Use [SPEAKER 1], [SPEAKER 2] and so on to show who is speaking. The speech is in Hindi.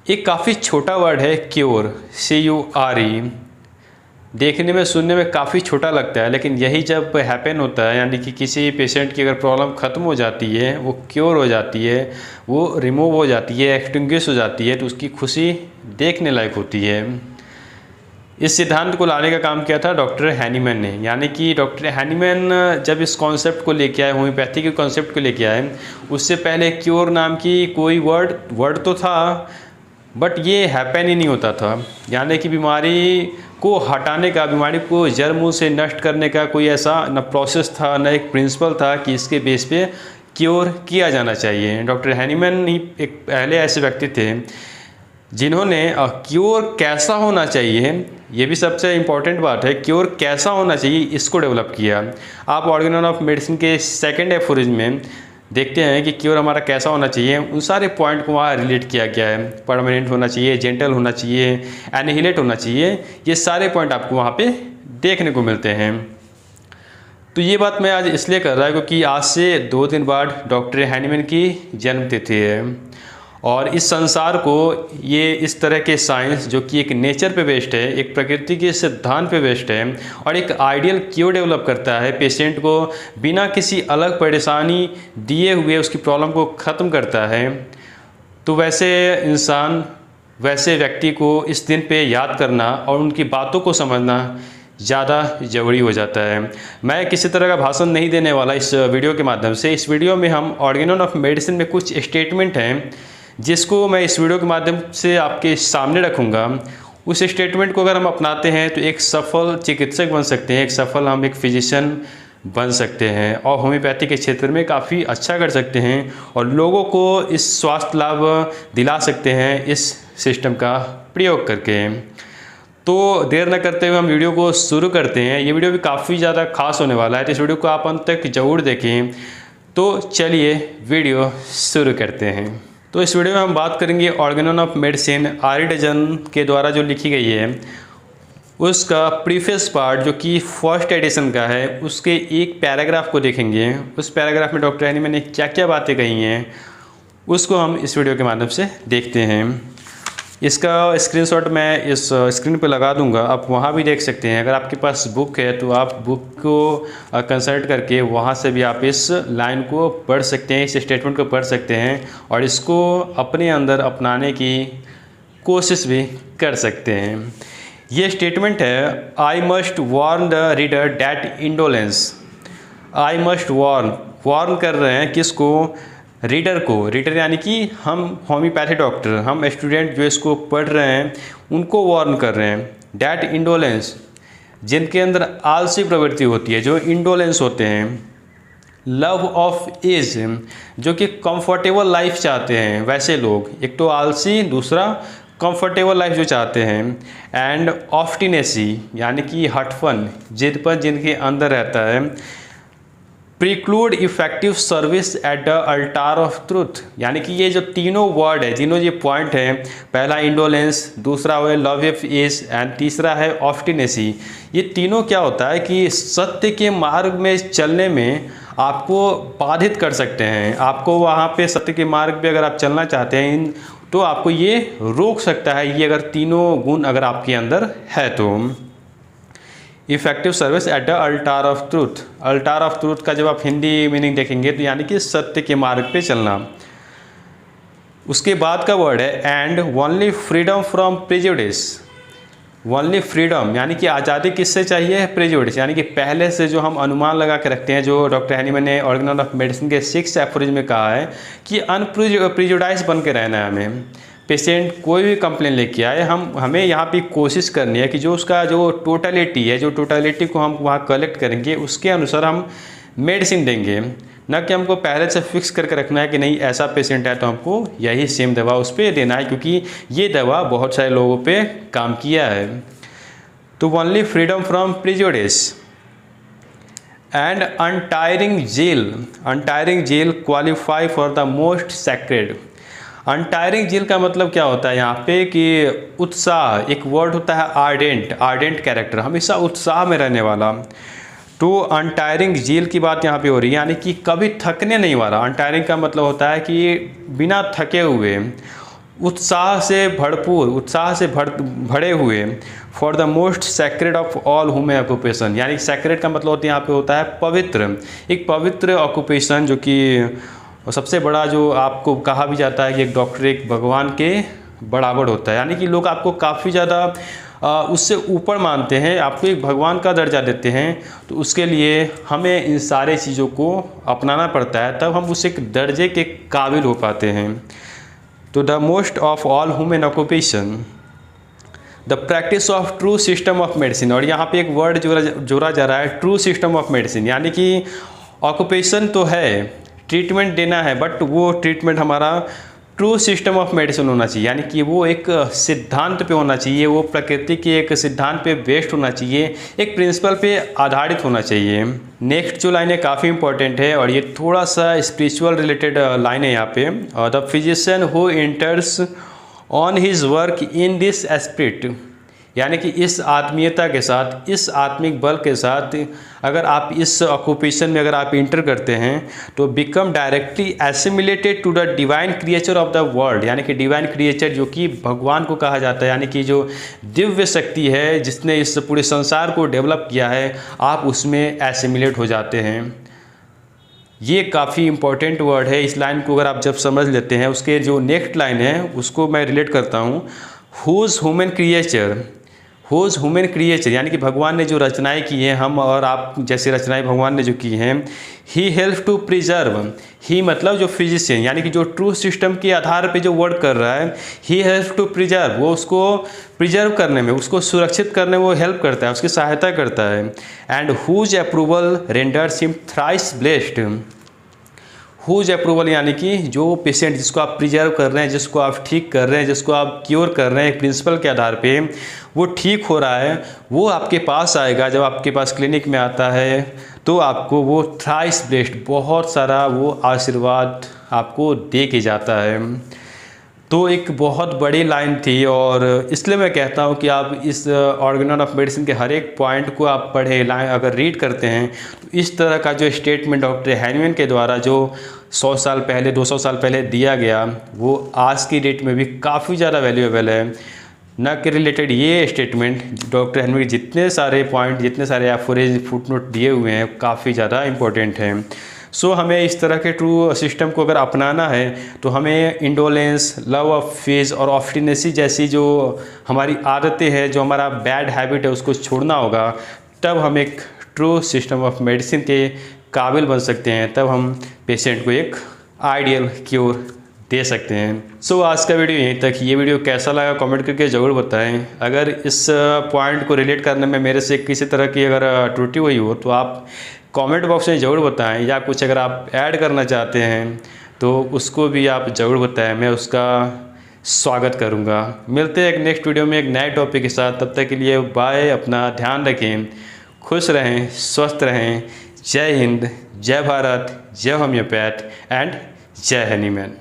[SPEAKER 1] एक काफ़ी छोटा वर्ड है क्योर, CURE। देखने में सुनने में काफ़ी छोटा लगता है, लेकिन यही जब हैपन होता है, यानी कि किसी पेशेंट की अगर प्रॉब्लम ख़त्म हो जाती है, वो क्योर हो जाती है, वो रिमूव हो जाती है, एक्सटिंग्विश हो जाती है, तो उसकी खुशी देखने लायक होती है। इस सिद्धांत को लाने का काम किया था डॉक्टर हैनीमैन ने। यानी कि डॉक्टर हैनीमैन जब इस कॉन्सेप्ट को लेके आए, होम्योपैथी के कॉन्सेप्ट को लेके आए, उससे पहले क्योर नाम की कोई वर्ड तो था, बट ये हैपन ही नहीं होता था। यानी कि बीमारी को हटाने का, बीमारी को जड़ मूल से नष्ट करने का कोई ऐसा न प्रोसेस था, न एक प्रिंसिपल था कि इसके बेस पे क्योर किया जाना चाहिए। डॉक्टर हैनीमैन ही एक पहले ऐसे व्यक्ति थे जिन्होंने क्योर कैसा होना चाहिए, ये भी सबसे इम्पॉर्टेंट बात है, क्योर कैसा होना चाहिए इसको डेवलप किया। आप ऑर्गेनल ऑफ मेडिसिन के सेकेंड एफोरिज्म में देखते हैं कि क्योर हमारा कैसा होना चाहिए। उन सारे पॉइंट को वहाँ रिलेट किया गया है। परमानेंट होना चाहिए, जेंटल होना चाहिए, एनिहिलेट होना चाहिए, ये सारे पॉइंट आपको वहाँ पे देखने को मिलते हैं। तो ये बात मैं आज इसलिए कर रहा हूँ क्योंकि आज से 2 दिन बाद डॉक्टर हैनीमैन की जन्मतिथि है, और इस संसार को ये इस तरह के साइंस जो कि एक नेचर पे बेस्ड है, एक प्रकृति के सिद्धांत पे बेस्ड है, और एक आइडियल क्योर डेवलप करता है, पेशेंट को बिना किसी अलग परेशानी दिए हुए उसकी प्रॉब्लम को ख़त्म करता है, तो वैसे इंसान, वैसे व्यक्ति को इस दिन पे याद करना और उनकी बातों को समझना ज़्यादा ज़रूरी हो जाता है। मैं किसी तरह का भाषण नहीं देने वाला इस वीडियो के माध्यम से। इस वीडियो में हम ऑर्गेनल ऑफ मेडिसिन में कुछ स्टेटमेंट हैं जिसको मैं इस वीडियो के माध्यम से आपके सामने रखूँगा। उस स्टेटमेंट को अगर हम अपनाते हैं तो एक सफल चिकित्सक बन सकते हैं, एक सफल हम एक फिजिशियन बन सकते हैं, और होम्योपैथी के क्षेत्र में काफ़ी अच्छा कर सकते हैं, और लोगों को इस स्वास्थ्य लाभ दिला सकते हैं इस सिस्टम का प्रयोग करके। तो देर न करते हुए हम वीडियो को शुरू करते हैं। ये वीडियो भी काफ़ी ज़्यादा खास होने वाला है, तो इस वीडियो को आप अंत तक ज़रूर देखें। तो चलिए वीडियो शुरू करते हैं। तो इस वीडियो में हम बात करेंगे ऑर्गेनल ऑफ मेडिसिन आरिडजन के द्वारा जो लिखी गई है उसका प्रीफेस पार्ट, जो कि फर्स्ट एडिशन का है, उसके एक पैराग्राफ को देखेंगे। उस पैराग्राफ में डॉक्टर हैनीमैन ने क्या क्या बातें कही हैं उसको हम इस वीडियो के माध्यम से देखते हैं। इसका स्क्रीनशॉट मैं इस स्क्रीन पर लगा दूंगा, आप वहाँ भी देख सकते हैं। अगर आपके पास बुक है तो आप बुक को कंसल्ट करके वहाँ से भी आप इस लाइन को पढ़ सकते हैं, इस स्टेटमेंट को पढ़ सकते हैं, और इसको अपने अंदर अपनाने की कोशिश भी कर सकते हैं। ये स्टेटमेंट है, I must warn the reader that indolence. I must warn कर रहे हैं किसको? रीडर को। रीडर यानी कि हम होम्योपैथी डॉक्टर, हम स्टूडेंट जो इसको पढ़ रहे हैं उनको वार्न कर रहे हैं। डैट इंडोलेंस, जिनके अंदर आलसी प्रवृत्ति होती है, जो इंडोलेंस होते हैं। लव ऑफ एज, जो कि कंफर्टेबल लाइफ चाहते हैं वैसे लोग, एक तो आलसी, दूसरा कंफर्टेबल लाइफ जो चाहते हैं। एंड ऑफ्टिनेसी, यानी कि हटफन, जिदपन जिनके अंदर रहता है। Preclude effective service at the Alt of truth, यानी कि ये जो तीनों वर्ड है, तीनों ये पॉइंट हैं, पहला इंडोलेंस, दूसरा है लव ऑफ एज, एंड तीसरा है ऑफ्टिनेसी। ये तीनों क्या होता है कि सत्य के मार्ग में चलने में आपको बाधित कर सकते हैं। आपको वहाँ पे सत्य के मार्ग पे अगर आप चलना चाहते हैं तो आपको ये रोक सकता है, ये अगर तीनों गुण अगर आपके अंदर है तो। Effective service at the Alt of truth, Alt of truth का जब आप हिंदी मीनिंग देखेंगे तो यानी कि सत्य के मार्ग पे चलना। उसके बाद का वर्ड है and only freedom from prejudice. Only freedom यानी कि आज़ादी किससे चाहिए? प्रेजुडिस, यानी कि पहले से जो हम अनुमान लगा के रखते हैं, जो डॉक्टर हैनीमैन ने ऑर्गेनल ऑफ मेडिसिन के 6th एफोरिज्म में कहा है कि अनप्रेजुडाइज बन के रहना है हमें। पेशेंट कोई भी कंप्लेन लेके आए, हमें यहाँ पे कोशिश करनी है कि जो उसका जो टोटलिटी है, जो टोटलिटी को हम वहाँ कलेक्ट करेंगे उसके अनुसार हम मेडिसिन देंगे, न कि हमको पहले से फिक्स करके रखना है कि नहीं ऐसा पेशेंट है तो हमको यही सेम दवा उस पर देना है, क्योंकि ये दवा बहुत सारे लोगों पे काम किया है। तो only freedom from prejudice and untiring zeal qualify for the most sacred. Untiring zeal का मतलब क्या होता है यहाँ पे कि उत्साह, एक वर्ड होता है आर्डेंट कैरेक्टर, हमेशा उत्साह में रहने वाला। तो अनटायरिंग जेल की बात यहाँ पे हो रही है, यानी कि कभी थकने नहीं वाला। अनटायरिंग का मतलब होता है कि बिना थके हुए। उत्साह से भरपूर, उत्साह से भरे हुए, for the most sacred of all human occupation, यानी सैक्रेड का मतलब यहाँ पे होता है पवित्र, एक पवित्र ऑक्यूपेशन जो कि सबसे बड़ा जो आपको कहा भी जाता है कि एक डॉक्टर एक भगवान के बराबर होता है, यानी कि लोग आपको काफ़ी ज़्यादा उससे ऊपर मानते हैं, आपको एक भगवान का दर्जा देते हैं। तो उसके लिए हमें इन सारे चीज़ों को अपनाना पड़ता है, तब हम उस एक दर्जे के काबिल हो पाते हैं। तो the most of all human occupation, the practice of true system of medicine, और यहाँ पे एक वर्ड जोड़ा जा रहा है, ट्रू सिस्टम ऑफ मेडिसिन, यानी कि ऑक्यूपेशन तो है, ट्रीटमेंट देना है, बट वो ट्रीटमेंट हमारा ट्रू सिस्टम ऑफ मेडिसिन होना चाहिए, यानी कि वो एक सिद्धांत पे होना चाहिए, वो प्रकृति के एक सिद्धांत पे बेस्ड होना चाहिए, एक प्रिंसिपल पे आधारित होना चाहिए। नेक्स्ट जो लाइन है काफ़ी इंपॉर्टेंट है और ये थोड़ा सा स्पिरिचुअल रिलेटेड लाइन है यहाँ पे। The physician who enters on his work in this Spirit, यानी कि इस आत्मीयता के साथ, इस आत्मिक बल के साथ अगर आप इस ऑक्यूपेशन में अगर आप इंटर करते हैं तो become directly assimilated to the divine creature of the world, यानी कि डिवाइन क्रिएचर जो कि भगवान को कहा जाता है, यानी कि जो दिव्य शक्ति है जिसने इस पूरे संसार को डेवलप किया है, आप उसमें एसिमिलेट हो जाते हैं। ये काफ़ी इंपॉर्टेंट वर्ड है, इस लाइन को अगर आप जब समझ लेते हैं, उसके जो नेक्स्ट लाइन है उसको मैं रिलेट करता हूँ, whose human creature, whose human creature, यानी कि भगवान ने जो रचनाएं की हैं, हम और आप जैसे रचनाएं भगवान ने जो की हैं, ही हेल्प टू प्रिजर्व, ही मतलब जो फिजिशियन, यानी कि जो ट्रू सिस्टम के आधार पे जो वर्क कर रहा है, ही हेल्प टू प्रिजर्व, वो उसको प्रिजर्व करने में, उसको सुरक्षित करने में वो हेल्प करता है, उसकी सहायता करता है। And whose approval renders him thrice blessed, whose approval यानी कि जो पेशेंट जिसको आप प्रिजर्व कर रहे हैं, जिसको आप ठीक कर रहे हैं, जिसको आप क्योर कर रहे हैं, एक प्रिंसिपल के आधार पे वो ठीक हो रहा है, वो आपके पास आएगा, जब आपके पास क्लिनिक में आता है तो आपको वो थ्राइस ब्लेस्ड, बहुत सारा वो आशीर्वाद आपको दे के जाता है। तो एक बहुत बड़ी लाइन थी और इसलिए मैं कहता हूँ कि आप इस ऑर्गेनॉन ऑफ मेडिसिन के हर एक पॉइंट को आप पढ़ें, लाइन अगर रीड करते हैं तो इस तरह का जो स्टेटमेंट डॉक्टर हैनीमैन के द्वारा जो 100 साल पहले 200 साल पहले दिया गया, वो आज की डेट में भी काफ़ी ज़्यादा वैल्यूएबल है। न के रिलेटेड ये स्टेटमेंट डॉक्टर हैनीमैन जितने सारे पॉइंट, जितने सारे एफोरेज फुटनोट दिए हुए हैं, काफ़ी ज़्यादा इंपॉर्टेंट हैं। सो हमें इस तरह के ट्रू सिस्टम को अगर अपनाना है तो हमें इंडोलेंस, लव ऑफ फेज और ऑफ्टिनेसी जैसी जो हमारी आदतें हैं, जो हमारा बैड हैबिट है, उसको छोड़ना होगा। तब हम एक ट्रू सिस्टम ऑफ मेडिसिन के काबिल बन सकते हैं, तब हम पेशेंट को एक आइडियल क्योर दे सकते हैं। सो आज का वीडियो यहीं तक। ये वीडियो कैसा लगा कमेंट करके ज़रूर बताएं। अगर इस पॉइंट को रिलेट करने में मेरे से किसी तरह की अगर त्रुटि हुई हो तो आप कमेंट बॉक्स में ज़रूर बताएं, या कुछ अगर आप ऐड करना चाहते हैं तो उसको भी आप ज़रूर बताएं, मैं उसका स्वागत करूंगा। मिलते हैं एक नेक्स्ट वीडियो में एक नए टॉपिक के साथ, तब तक के लिए बाय, अपना ध्यान रखें, खुश रहें, स्वस्थ रहें। जय हिंद, जय भारत, जय होम्योपैथ एंड जय हैनीमैन।